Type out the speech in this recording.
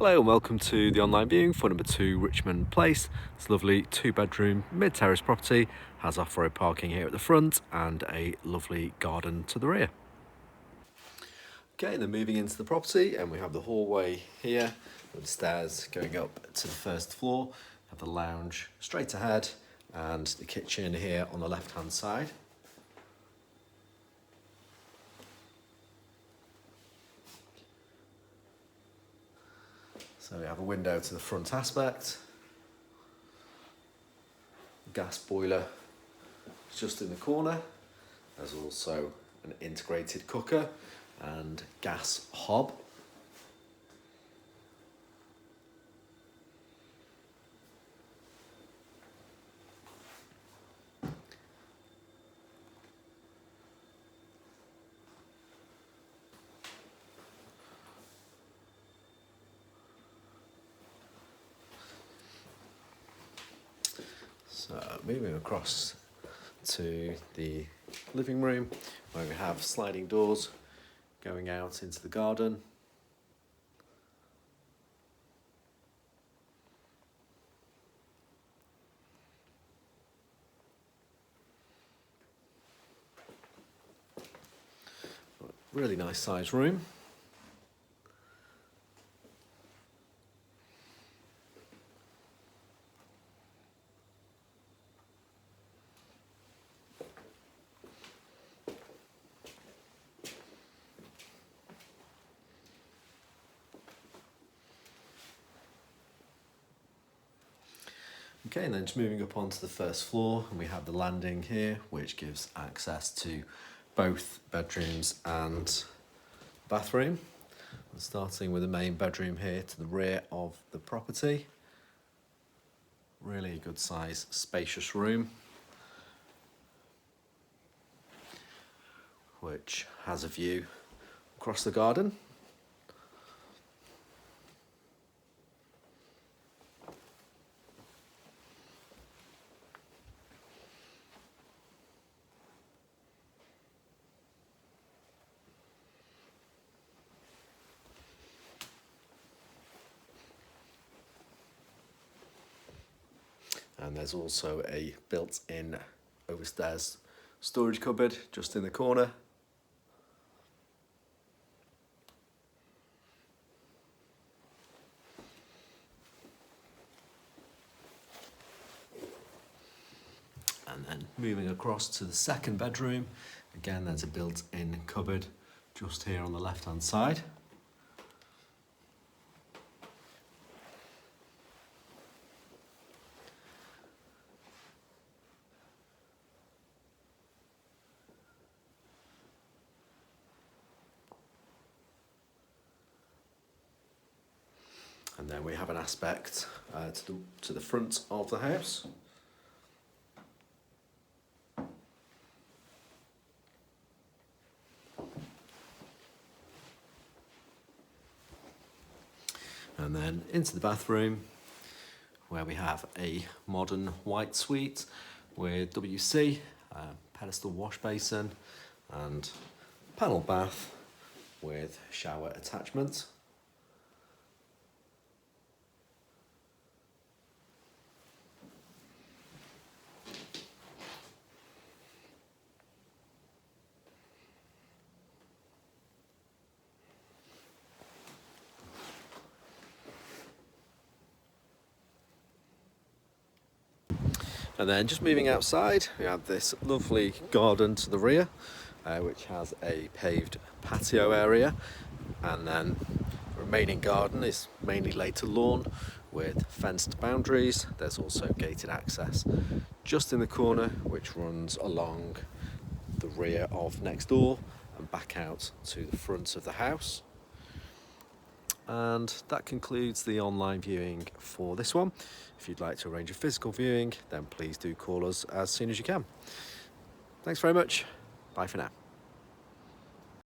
Hello and welcome to the online viewing for number 2 Richmond Place. This lovely 2-bedroom mid-terrace property has off-road parking here at the front and a lovely garden to the rear. Okay, then moving into the property, and we have the hallway here with the stairs going up to the first floor. We have the lounge straight ahead and the kitchen here on the left-hand side. So we have a window to the front aspect, gas boiler just in the corner. There's also an integrated cooker and gas hob. So moving across to the living room, where we have sliding doors going out into the garden. Really nice sized room. Okay, and then just moving up onto the first floor, and we have the landing here, which gives access to both bedrooms and bathroom. And starting with the main bedroom here to the rear of the property. Really good size, spacious room, which has a view across the garden. And there's also a built-in overstairs storage cupboard just in the corner. And then moving across to the second bedroom, again there's a built-in cupboard just here on the left-hand side. And then we have an aspect to the front of the house. And then into the bathroom, where we have a modern white suite with WC, pedestal wash basin and panel bath with shower attachment. And then just moving outside, we have this lovely garden to the rear, which has a paved patio area, and then the remaining garden is mainly laid to lawn with fenced boundaries. There's also gated access just in the corner, which runs along the rear of next door and back out to the front of the house. And that concludes the online viewing for this one. If you'd like to arrange a physical viewing, then please do call us as soon as you can. Thanks very much. Bye for now.